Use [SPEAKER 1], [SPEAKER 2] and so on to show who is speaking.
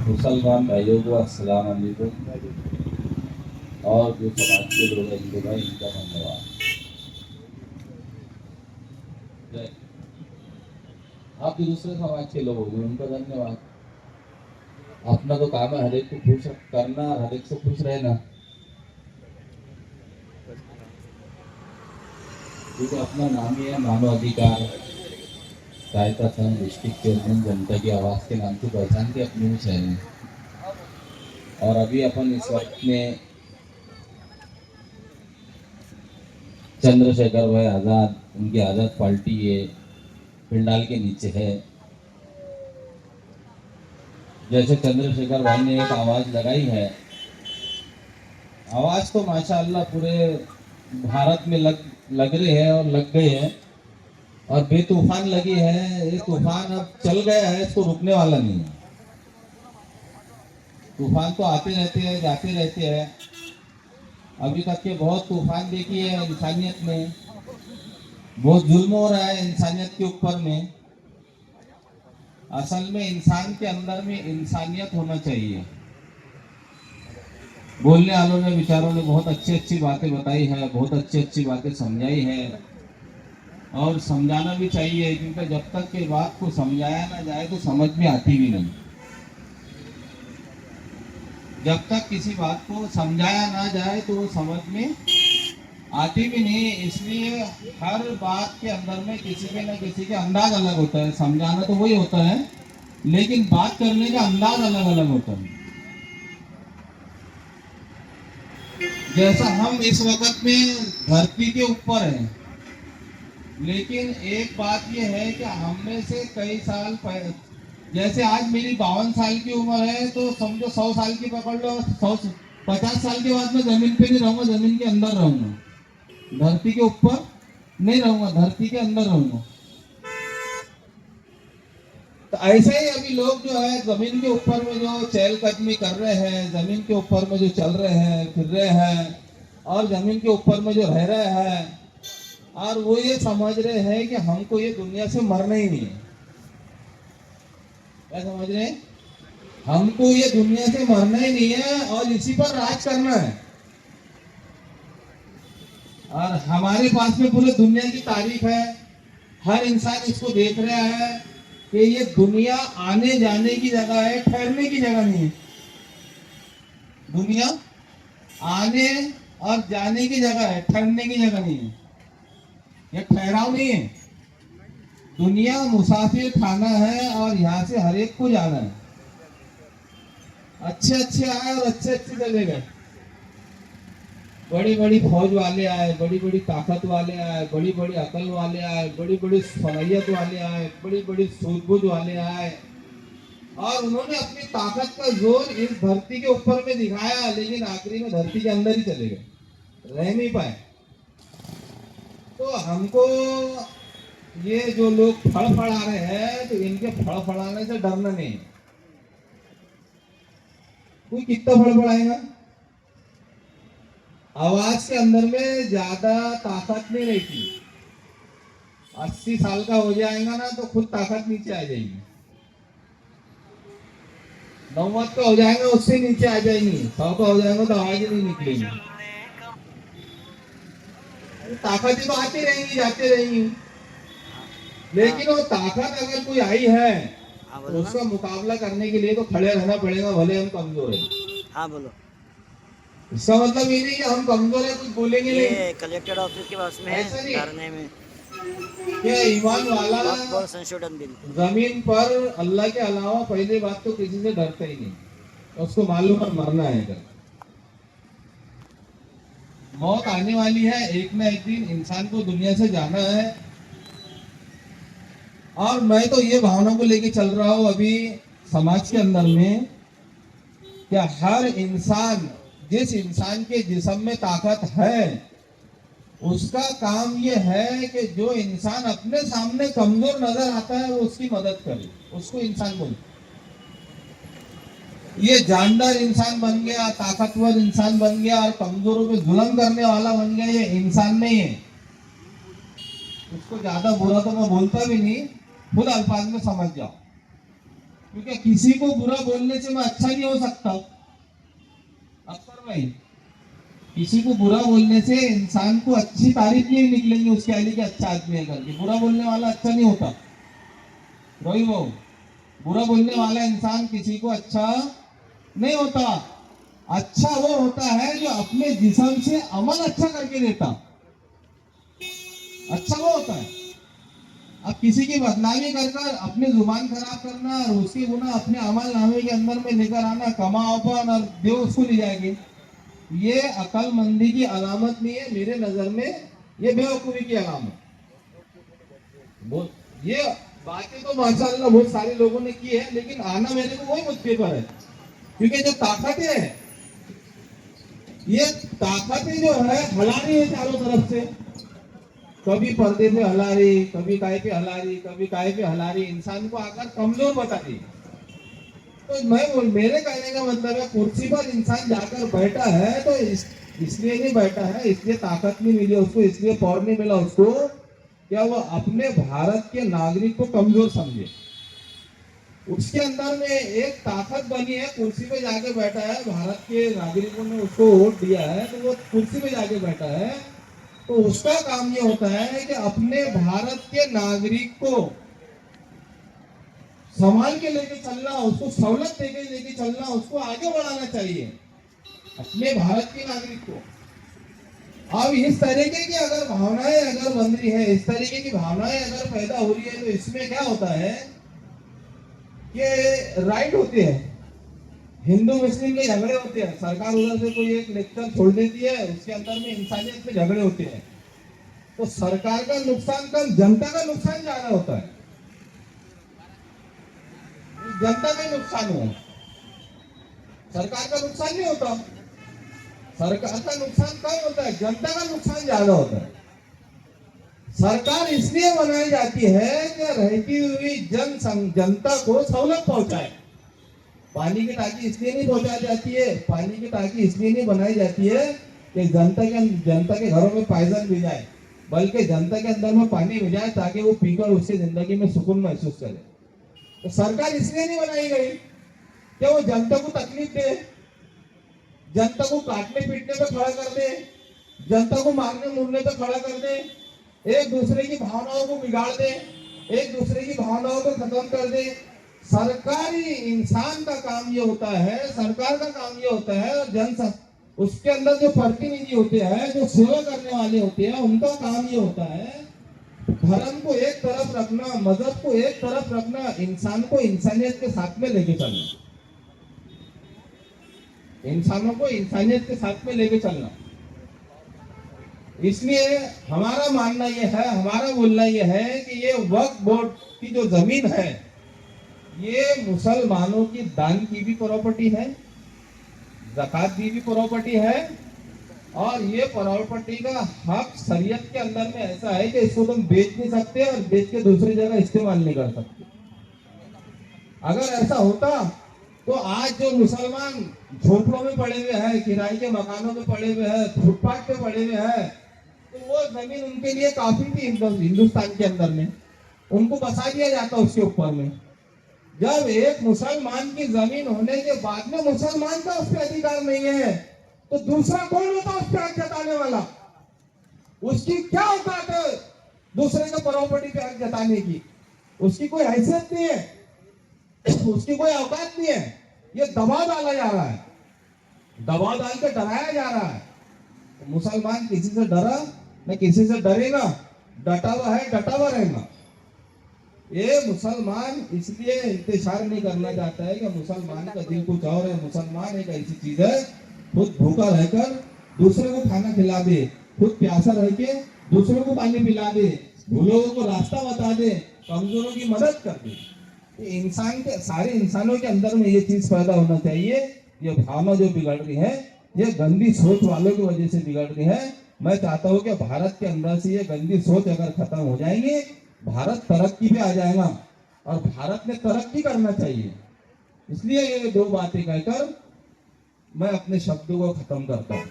[SPEAKER 1] मुसलमान भाइयों को अस्सलाम वालेकुम। और जो समाज के लोग हैं हिंदू भाई, इनका धन्यवाद। आप भी दूसरे समाज के लोग होंगे, उनका धन्यवाद। अपना तो काम है हर एक को खुश करना, हर एक से खुश रहना। क्योंकि अपना नाम ही है मानव अधिकार सहायता संघ डिस्ट्रिक्ट चेयरमैन जनता की आवाज के नाम से पहचान के अपनी शहर में। और अभी अपन इस वक्त में चंद्रशेखर भाई आज़ाद, उनकी आज़ाद पार्टी ये पिंडाल के नीचे है। जैसे चंद्रशेखर भाई ने एक आवाज लगाई है, आवाज तो माशाअल्लाह पूरे भारत में लग रहे हैं और लग गए हैं और बेतूफान लगी है। ये तूफान अब चल गया है, इसको रुकने वाला नहीं है। तूफान तो आते रहते हैं, जाते रहते हैं। अभी तक के बहुत तूफान देखी है इंसानियत में, बहुत जुल्म हो रहा है इंसानियत के ऊपर में। असल में इंसान के अंदर में इंसानियत होना चाहिए। बोलने वालों ने, विचारों ने बहुत अच्छी अच्छी बातें बताई है, बहुत अच्छी अच्छी बातें समझाई है और समझाना भी चाहिए, क्योंकि जब तक के बात को समझाया ना जाए तो समझ में आती भी नहीं। जब तक किसी बात को समझाया ना जाए तो वो समझ में आती भी नहीं। इसलिए हर बात के अंदर में किसी के ना किसी के अंदाज अलग होता है। समझाना तो वही होता है, लेकिन बात करने का अंदाज अलग अलग होता है। जैसा हम इस वक्त में धरती के ऊपर हैं, लेकिन एक बात यह है कि हमने से कई साल पहले, जैसे आज मेरी 52 साल की उम्र है, तो समझो 100 साल की पकड़ लो, 50 साल के बाद मैं जमीन पे नहीं रहूंगा, जमीन के अंदर रहूंगा। धरती के ऊपर नहीं रहूंगा, धरती के अंदर रहूंगा। तो ऐसे ही अभी लोग जो है जमीन के ऊपर में जो चहलकदमी कर रहे हैं, जमीन के ऊपर में जो चल रहे हैं, फिर रहे हैं और जमीन के ऊपर में जो रह रहे हैं, और वो ये समझ रहे हैं कि हमको ये दुनिया से मरना ही नहीं है। क्या समझ रहे हैं? हमको ये दुनिया से मरना ही नहीं है और इसी पर राज करना है। और हमारे पास में पूरे दुनिया की तारीफ है, हर इंसान इसको देख रहा है कि ये दुनिया आने जाने की जगह है, ठहरने की जगह नहीं है। दुनिया आने और जाने की जगह है, ठहरने की जगह नहीं है। ये ठहराव नहीं है। दुनिया मुसाफिर खाना है और यहाँ से हर एक को जाना है। अच्छे अच्छे आए और अच्छे अच्छे चले गए। बड़ी बड़ी फौज वाले आए, बड़ी बड़ी ताकत वाले आए, बड़ी बड़ी अकल वाले आए, बड़ी बड़ी सलाहियत वाले आए, बड़ी बड़ी सूझबूझ वाले आए और उन्होंने अपनी ताकत का जोर इस धरती के ऊपर में दिखाया, लेकिन आखिरी में धरती के अंदर ही चले गए, रह नहीं पाए। तो हमको ये जो लोग फड़फड़ा रहे हैं, तो इनके फड़फड़ाने से डरना नहीं। कोई कितना फड़फड़ाएगा? आवाज के अंदर में ज्यादा ताकत नहीं रहती। 80 साल का हो जाएगा ना तो खुद ताकत नीचे आ जाएगी। 90 का हो जाएगा उससे नीचे आ जाएगी। 100 का हो जाएगा तो आवाज ही नहीं निकलेगी। ताकत ही तो आती रहेंगी, जाती रहेंगी। लेकिन वो ताकत अगर कोई आई है तो उसका मुकाबला करने के लिए तो खड़े रहना पड़ेगा, भले हम कमजोर है।
[SPEAKER 2] हाँ बोलो।
[SPEAKER 1] इसका मतलब ये नहीं कि हम कमजोर है, कुछ बोलेंगे नहीं।
[SPEAKER 2] ये कलेक्टर ऑफिस के पास में
[SPEAKER 1] ऐसा
[SPEAKER 2] है,
[SPEAKER 1] नहीं।
[SPEAKER 2] धरने में
[SPEAKER 1] क्या ईमान वाला
[SPEAKER 2] वक्फ संशोधन बिल।
[SPEAKER 1] जमीन पर अल्लाह के अलावा पहली बात तो किसी से डरता ही नहीं, उसको मालूम है मरना है। कर मौत आने वाली है, एक ना एक दिन इंसान को दुनिया से जाना है। और मैं तो ये भावना को लेके चल रहा हूँ अभी समाज के अंदर में, क्या हर इंसान, जिस इंसान के जिस्म में ताकत है, उसका काम ये है कि जो इंसान अपने सामने कमजोर नजर आता है वो उसकी मदद करे, उसको इंसान बोले। ये जानदार इंसान बन गया, ताकतवर इंसान बन गया और कमजोरों पे जुल्म करने वाला बन गया, ये इंसान नहीं है। उसको ज्यादा बुरा तो मैं बोलता भी नहीं, खुद अल्फाज में समझ जाओ। क्योंकि किसी को बुरा बोलने से मैं अच्छा नहीं हो सकता। अक्सर भाई, किसी को बुरा बोलने से इंसान को अच्छी तारीफ नहीं निकलेंगी उसके आगे कि अच्छा आदमी है करके। बुरा बोलने वाला अच्छा नहीं होता रोही वो। बुरा बोलने वाला इंसान किसी को अच्छा नहीं होता। अच्छा वो होता है जो अपने जिस्म से अमल अच्छा करके देता, अच्छा वो होता है। अब किसी की बदनामी कर कर अपनी जुबान खराब करना और उसकी गुना अपने अमल नामे के अंदर में लेकर आना, कमाओपन और देव उसको ले जाएंगे, ये अकलमंदी की अलामत नहीं है मेरे नजर में, ये बेवकूफी की अलामत। ये बातें तो माशाअल्लाह बहुत सारे लोगों ने की है, लेकिन आना मेरे को वही मुद्दे पर है। क्योंकि जो ताकतें हैं, ये ताकतें जो है हला रही है चारों तरफ से। कभी पर्दे पे हला रही, कभी काय पे हला रही, कभी काय पे हला रही, इंसान को आकर कमजोर बता रही। तो मेरे कहने का मतलब है, कुर्सी पर इंसान जाकर बैठा है तो इसलिए नहीं बैठा है, इसलिए ताकत नहीं मिली उसको, इसलिए पावर नहीं मिला उसको, क्या वो अपने भारत के नागरिक को कमजोर समझे। उसके अंदर में एक ताकत बनी है, कुर्सी पे जाके बैठा है, भारत के नागरिकों ने उसको वोट दिया है तो वो कुर्सी पे जाके बैठा है। तो उसका काम ये होता है कि अपने भारत के नागरिक को संभाल के लेके चलना, उसको सहूलत देके लेके चलना, उसको आगे बढ़ाना चाहिए अपने भारत के नागरिक को। अब इस तरीके की अगर भावनाएं अगर बन रही है, इस तरीके की भावनाएं अगर पैदा हो रही है, तो इसमें क्या होता है कि राइट होते हैं, हिंदू मुस्लिम के झगड़े होते हैं, सरकार उधर से कोई एक लेक्चर छोड़ देती है, उसके अंदर में इंसानियत में झगड़े होते हैं, तो सरकार का नुकसान कम, जनता का नुकसान ज्यादा होता है। जनता का नुकसान हो, सरकार का नुकसान नहीं होता। सरकार का नुकसान कम होता है, जनता का नुकसान ज्यादा होता है। सरकार इसलिए बनाई जाती है कि रहती हुई जनता को सहूलत पहुंचाए। पानी की टाकी इसलिए नहीं पहुंचाई जाती है, पानी की टाकी इसलिए नहीं बनाई जाती है कि जनता के घरों में पायदान भी जाए, बल्कि जनता के अंदर में पानी भी जाए ताकि वो पीकर उसकी जिंदगी में सुकून महसूस करे। तो सरकार इसलिए नहीं बनाई गई कि वो जनता को तकलीफ दे, जनता को काटने पीटने पे खड़ा कर दे, जनता को मारने मुरने पे खड़ा कर दे, एक दूसरे की भावनाओं को बिगाड़ दे, एक दूसरे की भावनाओं को खत्म कर दे। सरकारी इंसान का काम ये होता है, सरकार का काम ये होता है, और उसके अंदर जो प्रतिनिधि होते हैं, जो सेवा करने वाले होते हैं, उनका काम ये होता है धर्म को एक तरफ रखना, मजहब को एक तरफ रखना, इंसान को इंसानियत के साथ में लेके चलना, इंसानों को इंसानियत के साथ में लेके चलना। इसलिए हमारा मानना यह है, हमारा बोलना यह है कि ये वक्फ बोर्ड की जो जमीन है, ये मुसलमानों की दान की भी प्रॉपर्टी है, ज़कात की भी प्रॉपर्टी है, और ये प्रॉपर्टी का हक शरीयत के अंदर में ऐसा है कि इसको तुम बेच नहीं सकते और बेच के दूसरी जगह इस्तेमाल नहीं कर सकते। अगर ऐसा होता तो आज जो मुसलमान झोपड़ों में पड़े हुए हैं, किराए के मकानों में पड़े हुए हैं, फुटपाथ पे पड़े हुए हैं, तो वो जमीन उनके लिए काफी थी हिंदुस्तान के अंदर में, उनको बसा दिया जाता उसके ऊपर में। जब एक मुसलमान की जमीन होने के बाद में मुसलमान का उस पर अधिकार नहीं है, तो दूसरा कौन होता उस पर हक जताने वाला? उसकी क्या औकात है दूसरे के प्रॉपर्टी पे हक जताने की? उसकी कोई हैसियत नहीं है, उसकी कोई औकात नहीं है। ये दबाव डाला जा रहा है, दबाव डाल के डराया जा रहा है। तो मुसलमान किसी से डरा न किसी से डरेगा, डटा हुआ है, डटा हुआ रहेगा। ये मुसलमान इसलिए इंतजार नहीं करना चाहता है कि मुसलमान का दिल कुछ और है। मुसलमान एक ऐसी चीज है, खुद भूखा रहकर दूसरे को खाना खिला दे, खुद प्यासा रह के दूसरों को पानी पिला दे, भूलों को रास्ता बता दे, कमजोरों की मदद कर दे। इंसान के सारे इंसानों के अंदर में ये चीज पैदा होना चाहिए। ये भावना जो बिगड़ रही है, ये गंदी सोच वालों की वजह से बिगड़ रही है। मैं चाहता हूँ कि भारत के अंदर से ये गंदी सोच अगर खत्म हो जाएंगे, भारत तरक्की पे आ जाएगा और भारत ने तरक्की करना चाहिए। इसलिए ये दो बातें कहकर मैं अपने शब्दों को खत्म करता हूँ।